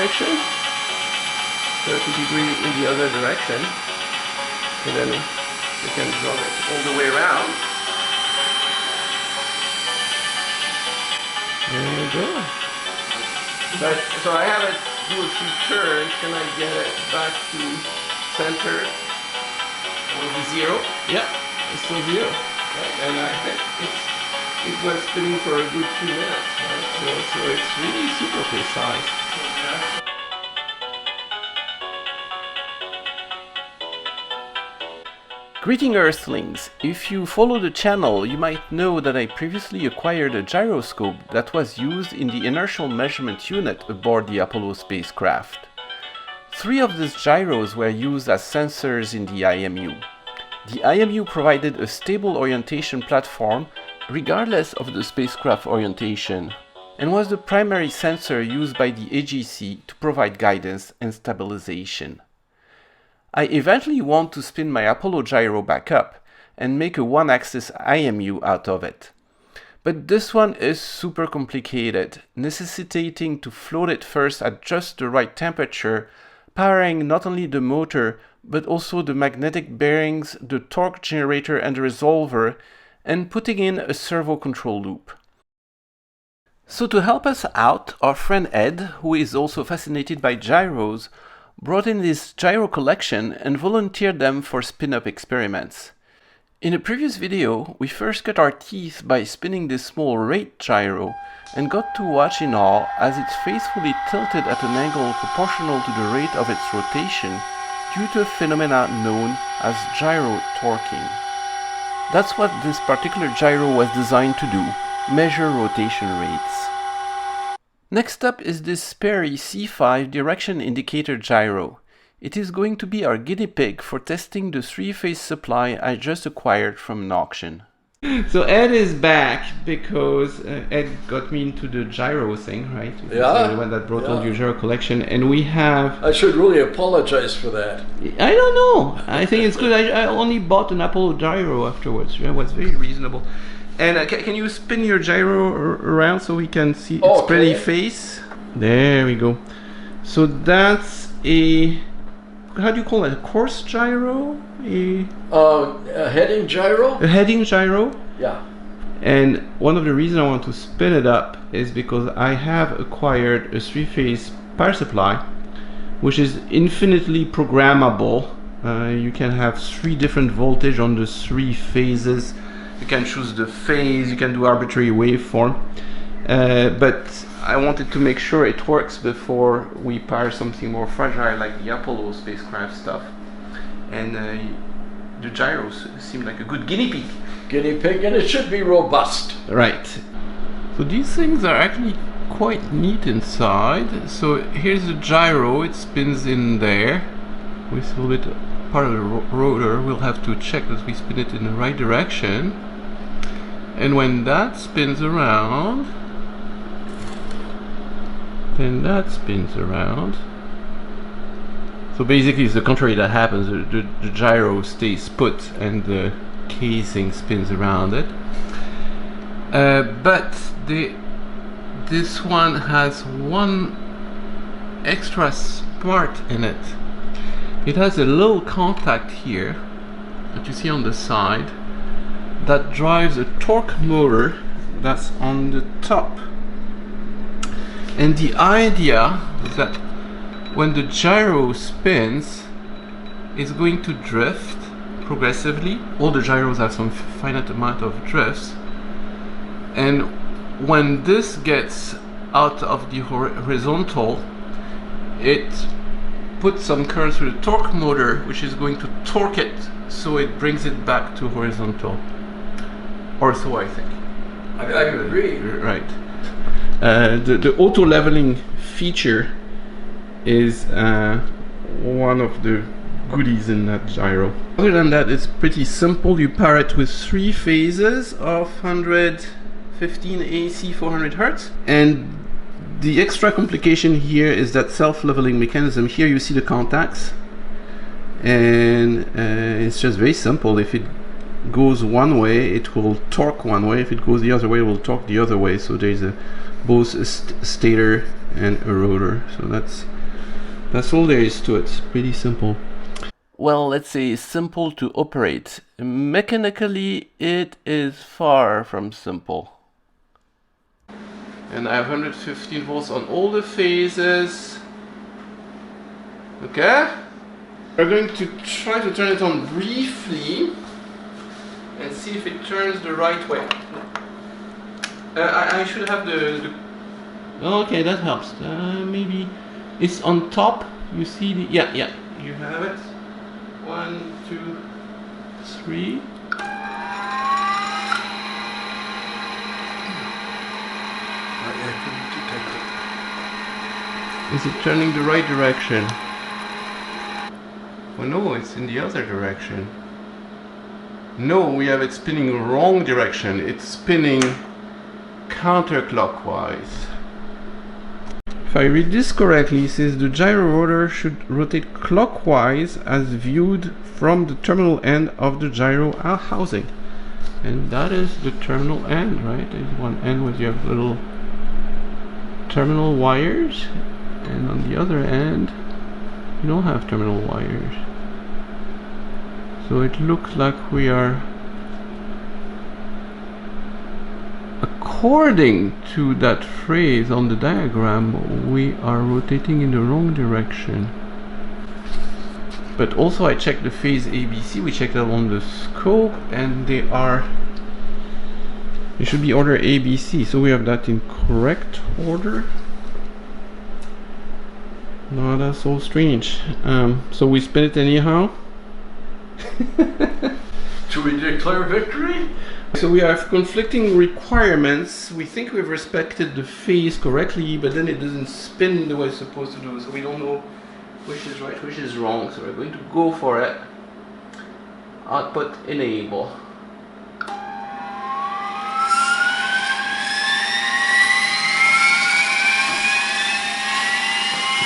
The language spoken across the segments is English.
direction, 30 degrees in the other direction, and then you can draw it all the way around. There you go. But, so I have it do a few turns. Can I get it back to center? Will be 0? Yeah, it's still 0. Right? And it was spinning for a good 2 minutes. Right? So it's really super precise. Greeting Earthlings! If you follow the channel, you might know that I previously acquired a gyroscope that was used in the inertial measurement unit aboard the Apollo spacecraft. 3 of these gyros were used as sensors in the IMU. The IMU provided a stable orientation platform regardless of the spacecraft orientation, and was the primary sensor used by the AGC to provide guidance and stabilization. I eventually want to spin my Apollo gyro back up and make a one-axis IMU out of it. But this one is super complicated, necessitating to float it first at just the right temperature, powering not only the motor but also the magnetic bearings, the torque generator and the resolver, and putting in a servo control loop. So to help us out, our friend Ed, who is also fascinated by gyros, brought in this gyro collection and volunteered them for spin-up experiments. In a previous video, we first cut our teeth by spinning this small rate gyro and got to watch in awe as it faithfully tilted at an angle proportional to the rate of its rotation due to a phenomena known as gyro torquing. That's what this particular gyro was designed to do, measure rotation rates. Next up is this Sperry C5 direction indicator gyro. It is going to be our guinea pig for testing the 3-phase supply I just acquired from an auction. So Ed is back because Ed got me into the gyro thing, right? Yeah. The one that brought all your gyro collection, and we have... I should really apologize for that. I don't know. I think it's good. I only bought an Apollo gyro afterwards. It was very reasonable. And can you spin your gyro around so we can see its pretty face? There we go. So that's a... how do you call it? A course gyro? A heading gyro? A heading gyro? Yeah. And one of the reasons I want to spin it up is because I have acquired a 3-phase power supply, which is infinitely programmable. You can have 3 different voltage on the 3 phases. You can choose the phase, you can do arbitrary waveform. But I wanted to make sure it works before we power something more fragile like the Apollo spacecraft stuff. And the gyros seem like a good guinea pig. Guinea pig, and it should be robust. Right. So these things are actually quite neat inside. So here's the gyro, it spins in there with a little bit part of the rotor. We'll have to check that we spin it in the right direction. And when that spins around, then that spins around. So basically it's the contrary that happens. The gyro stays put and the casing spins around it. But this one has one extra part in it. It has a little contact here that you see on the side that drives a torque motor that's on the top. And the idea is that when the gyro spins, it's going to drift progressively. All the gyros have some finite amount of drifts, and when this gets out of the horizontal, it puts some current through the torque motor, which is going to torque it so it brings it back to horizontal. Or so I think. I agree. Right. The auto leveling feature is one of the goodies in that gyro. Other than that, it's pretty simple. You power it with 3 phases of 115 AC 400 Hertz, and the extra complication here is that self-leveling mechanism. Here you see the contacts, and it's just very simple. If it goes one way, it will torque one way. If it goes the other way, it will torque the other way. So there's both a stator and a rotor. So that's That's all there is to it. It's pretty simple. Well, let's say simple to operate. Mechanically, it is far from simple. And I have 115 volts on all the phases. Okay? We're going to try to turn it on briefly and see if it turns the right way. I should have the... Okay, that helps. Maybe it's on top. You see the... Yeah, you have it. 1, 2, 3. I couldn't detect it. Is it turning the right direction? Oh no, it's in the other direction. No, we have it spinning the wrong direction. It's spinning counterclockwise. If I read this correctly, it says the gyro rotor should rotate clockwise as viewed from the terminal end of the gyro housing. And that is the terminal end, right? There's one end where you have little terminal wires, and on the other end you don't have terminal wires. So it looks like we are, according to that phrase on the diagram, we are rotating in the wrong direction. But also I checked the phase ABC, we checked that on the scope, and they should be order ABC, so we have that in correct order. No, that's so strange. So we spin it anyhow. Should we declare victory? So we have conflicting requirements. We think we've respected the phase correctly, but then it doesn't spin the way it's supposed to do. So we don't know which is right, which is wrong. So we're going to go for it. Output enable.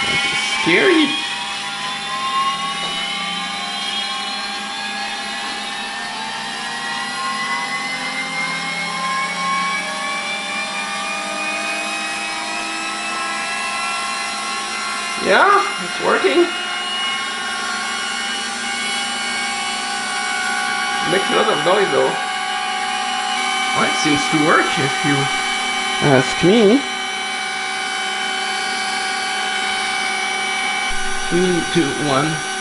That's scary. Yeah, it's working. Makes a lot of noise though. Well, it seems to work if you ask me. 3, 2, 1.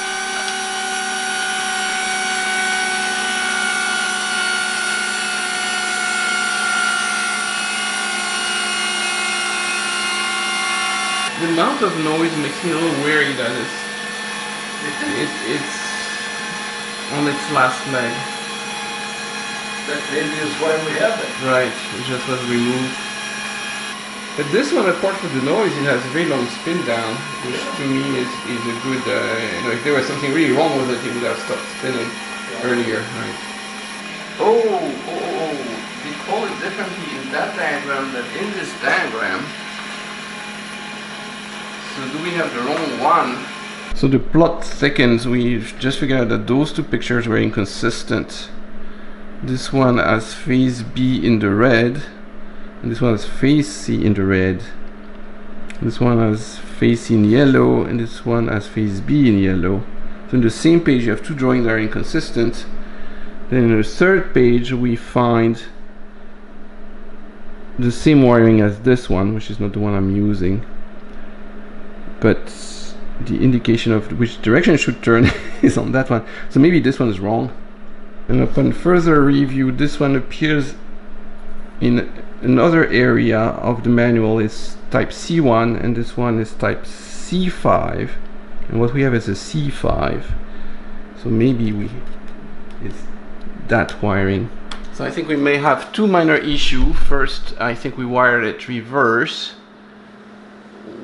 The amount of noise makes me a little weary that it's on its last leg. That maybe is why we have it. Right, it just was removed. But this one, apart from the noise, it has a very long spin down, which to me is a good, if there was something really wrong with it, it would have stopped spinning earlier. Right. Oh, they call it differently in that diagram than in this diagram. So do we have the wrong one? So the plot thickens. We've just figured out that those two pictures were inconsistent. This one has phase B in the red, and this one has phase C in the red. This one has phase C in yellow, and this one has phase B in yellow. So in the same page you have two drawings that are inconsistent. Then in the third page we find the same wiring as this one, which is not the one I'm using, but the indication of which direction it should turn is on that one. So maybe this one is wrong. And upon further review, this one appears in another area of the manual is type C1, and this one is type C5, and what we have is a C5. So maybe it's that wiring. So I think we may have two minor issues. First, I think we wired it reverse,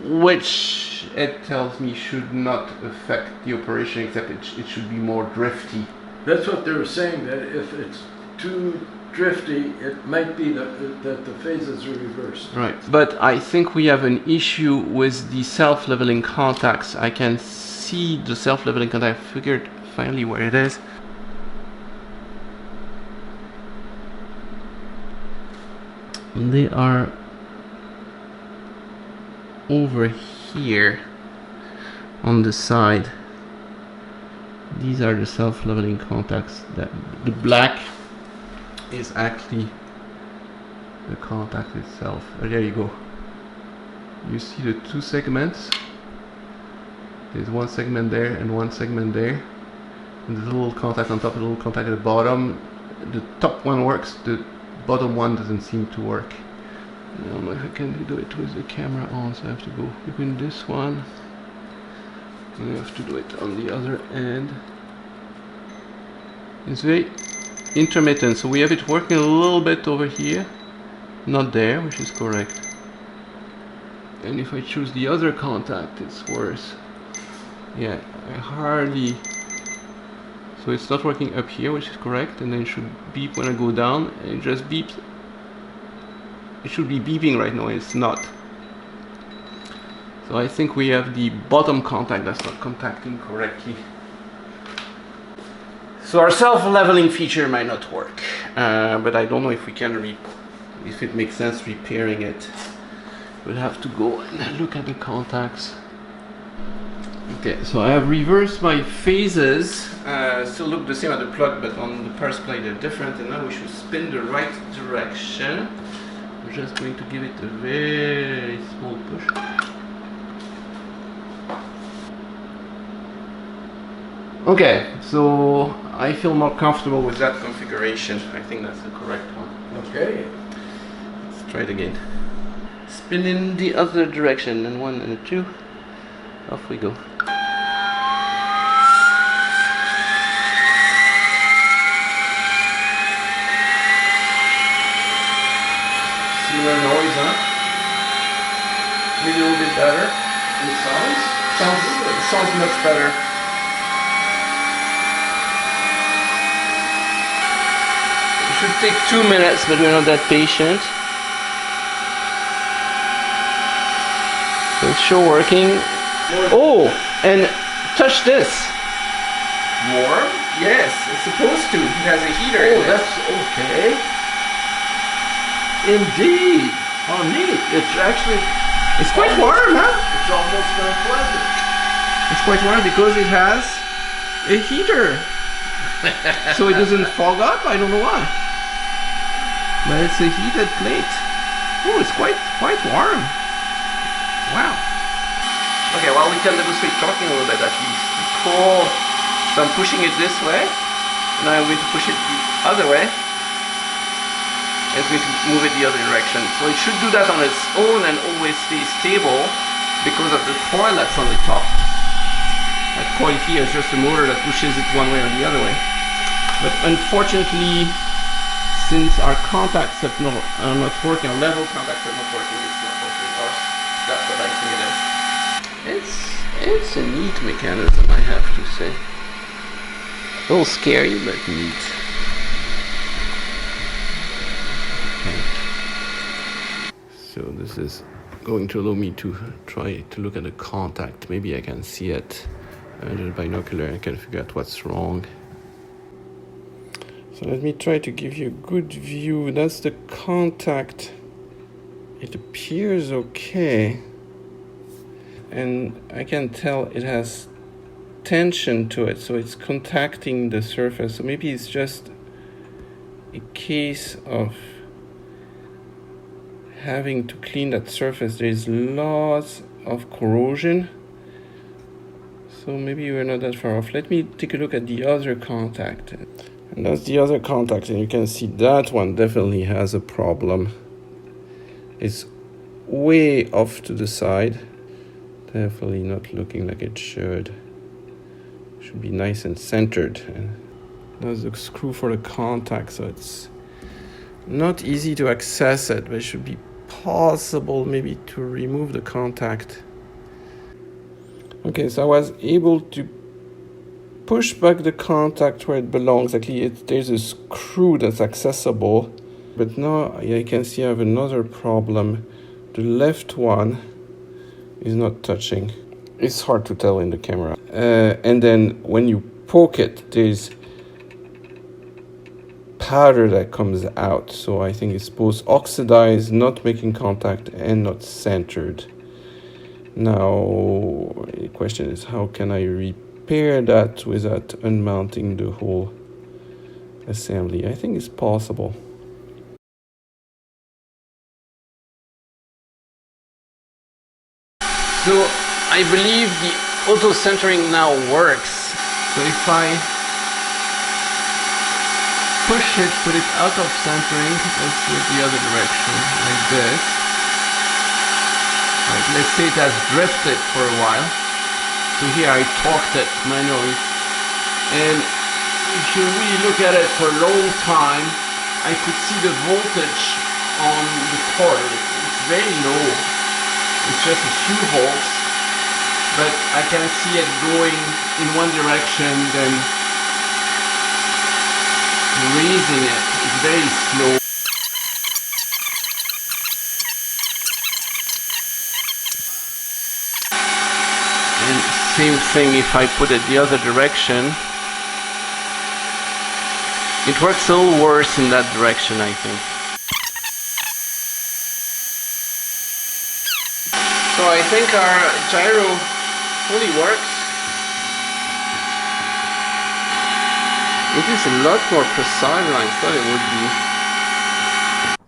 which it tells me should not affect the operation, except it should be more drifty. That's what they were saying, that if it's too drifty, it might be that the phases are reversed. Right, but I think we have an issue with the self-leveling contacts. I can see the self-leveling contact. I figured finally where it is. They are over here. on the side. These are the self-leveling contacts. That the black is actually the contact itself. Oh, there you go. You see the two segments. There's one segment there and one segment there. And there's a little contact on top, a little contact at the bottom. The top one works, the bottom one doesn't seem to work. I don't know if I can do it with the camera on, so I have to go between this one. And I have to do it on the other end. It's very intermittent, so we have it working a little bit over here. Not there, which is correct. And if I choose the other contact, it's worse. Yeah, I hardly... So it's not working up here, which is correct, and then it should beep when I go down, and it just beeps. It should be beeping right now, it's not. So I think we have the bottom contact that's not contacting correctly. So our self-leveling feature might not work, but I don't know if we can if it makes sense repairing it. We'll have to go and look at the contacts. Okay, so I have reversed my phases. Still look the same at the plug, but on the pulse plate they're different, and now we should spin the right direction. We're just going to give it a very small push. Okay, so I feel more comfortable with that configuration. I think that's the correct one. Okay. Let's try it again. Spin in the other direction, and 1 and 2. Off we go. Similar noise, huh? Maybe a little bit better. It Sounds much better. It should take 2 minutes, but we're not that patient. So it's sure working. Oh, and touch this. warm? Yes, it's supposed to. It has a heater. Oh, that's okay. Indeed. Oh, neat. It's actually... It's quite warm, huh? It's almost unpleasant. It's quite warm because it has a heater. So it doesn't fog up, I don't know why. But it's a heated plate. Oh, it's quite warm. Wow. Okay, well, we can demonstrate talking a little bit at least. Cool. So I'm pushing it this way, and I'm going to push it the other way. It's going to move it the other direction. So it should do that on its own and always stay stable because of the coil that's on the top. That coil here is just a motor that pushes it one way or the other way. But unfortunately, since our contacts are not working, our level contacts are not working, it's not working. Or that's what I think it is. It's a neat mechanism, I have to say. A little scary, but neat. Okay. So this is going to allow me to try to look at the contact. Maybe I can see it under the binocular. I can figure out what's wrong. So let me try to give you a good view. That's the contact. It appears okay. And I can tell it has tension to it, so it's contacting the surface. So maybe it's just a case of having to clean that surface. There's lots of corrosion, so maybe we're not that far off. Let me take a look at the other contact. And that's the other contact, and you can see that one definitely has a problem. It's way off to the side. Definitely not looking like it should. Should be nice and centered. There's a screw for the contact, so it's not easy to access it, but it should be possible maybe to remove the contact. Okay, so I was able to push back the contact where it belongs. Actually, there's a screw that's accessible, but now I can see I have another problem. The left one is not touching. It's hard to tell in the camera. And then when you poke it, there's powder that comes out. So I think it's both oxidized, not making contact, and not centered. Now, the question is, how can I repair that without unmounting the whole assembly? I think it's possible. So I believe the auto centering now works. So if I push it, put it out of centering, let's do it the other direction, like this. Right, let's say it has drifted for a while. So here I torqued it manually. And if you really look at it for a long time, I could see the voltage on the coil. It's very low. It's just a few volts. But I can see it going in one direction, then raising it. It's very slow. And same thing if I put it the other direction. It works a little worse in that direction, I think. So I think our gyro fully works. It is a lot more precise than I thought it would be.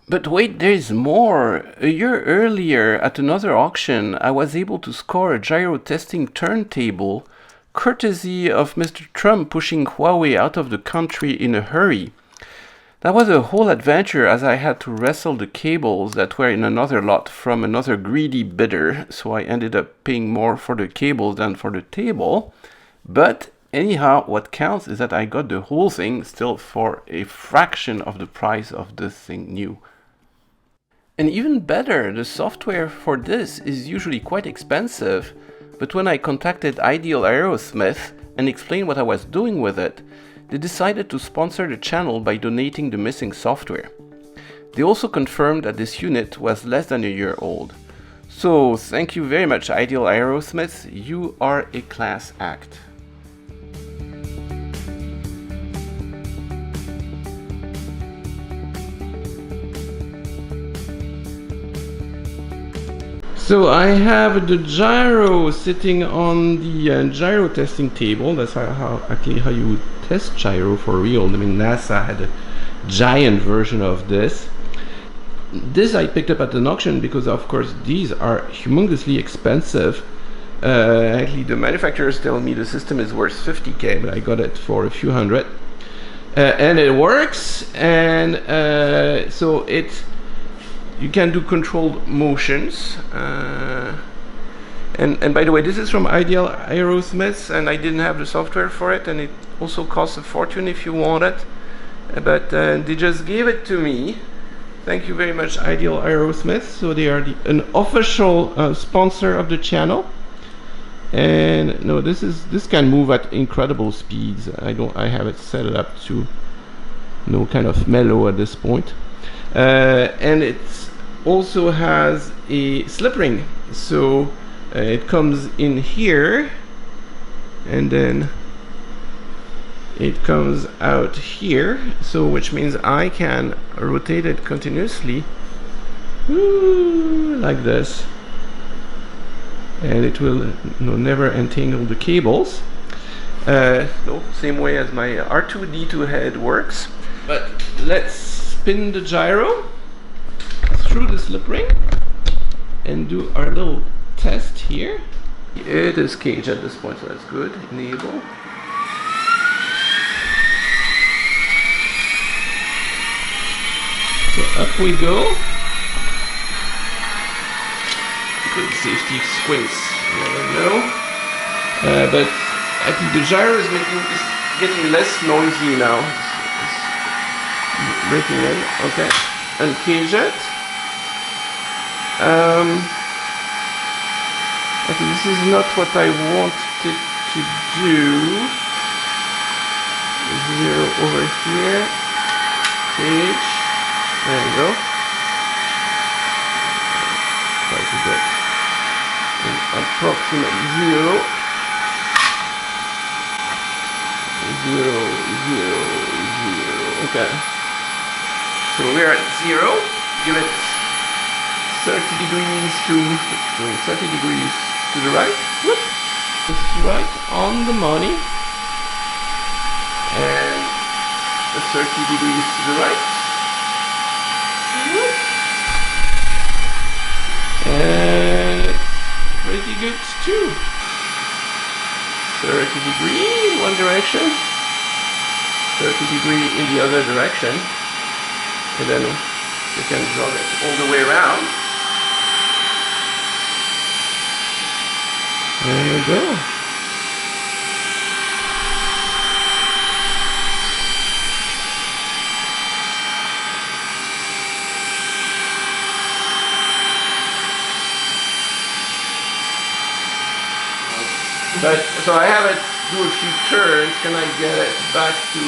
But wait, there's more! A year earlier, at another auction, I was able to score a gyro testing turntable, courtesy of Mr. Trump pushing Huawei out of the country in a hurry. That was a whole adventure, as I had to wrestle the cables that were in another lot from another greedy bidder, so I ended up paying more for the cables than for the table. But anyhow, what counts is that I got the whole thing still for a fraction of the price of this thing new. And even better, the software for this is usually quite expensive, but when I contacted Ideal Aerosmith and explained what I was doing with it, they decided to sponsor the channel by donating the missing software. They also confirmed that this unit was less than a year old. So thank you very much, Ideal Aerosmith, you are a class act. So I have the gyro sitting on the gyro testing table. That's actually how you would test gyro for real. I mean, NASA had a giant version of this. This I picked up at an auction because, of course, these are humongously expensive. Actually, the manufacturers tell me the system is worth 50k, but I got it for a few hundred. And it works, and so you can do controlled motions. And by the way, this is from Ideal Aerosmith, and I didn't have the software for it, and it also costs a fortune if you want it. But they just gave it to me. Thank you very much, Ideal Aerosmith. So they are an official sponsor of the channel. And no, this can move at incredible speeds. I have it set it up to no kind of mellow at this point. And it also has a slip ring, so it comes in here and then it comes out here, so which means I can rotate it continuously like this, and it will never entangle the cables. Same way as my R2D2 head works. But let's spin the gyro through the slip ring and do our little test here. It is caged at this point, so that's good. Enable. So up we go. Good safety squints, you never know. But I think the gyro is getting less noisy now. It's breaking in. Okay, uncage it. Okay, this is not what I wanted it to do. 0 over here. Cage. There you go. Try to get an approximate 0. 0, 0, 0. Okay. So we're at 0. Give it 30 degrees to 30 degrees to the right. Whoop. Just right on the money. And 30 degrees to the right. Whoop. And pretty good too. 30 degree in one direction, 30 degree in the other direction, and then you can draw it all the way around. There you go. But, so I have it do a few turns. Can I get it back to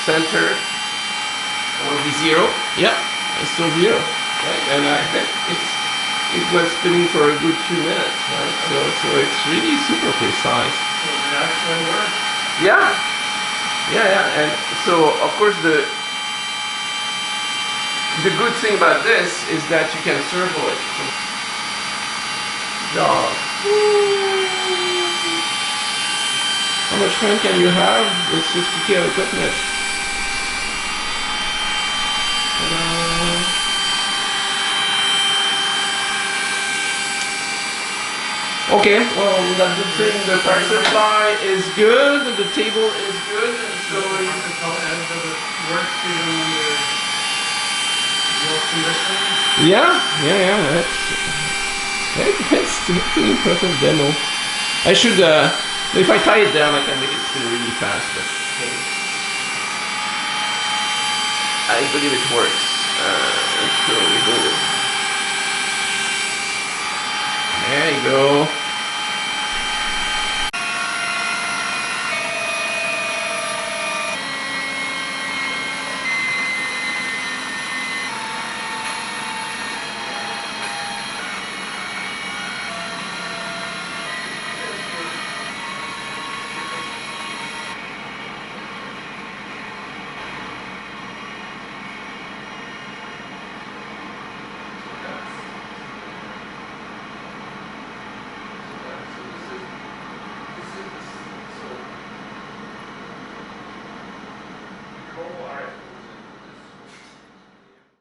center? It will be 0. Yeah, it's still 0. Right? And it was spinning for a good few minutes. Right? So it's really super precise. So it actually works? Yeah. And so, of course, the good thing about this is that you can circle it. How much fun can you have with 50K of equipment? Okay, well, that's the thing. The power supply is good, the table is good, and so Does it work even under real conditions? yeah. It's an impressive demo. I should. If I tie it down, I can make it spin really fast, but hey. I believe it works. So we go. There you go.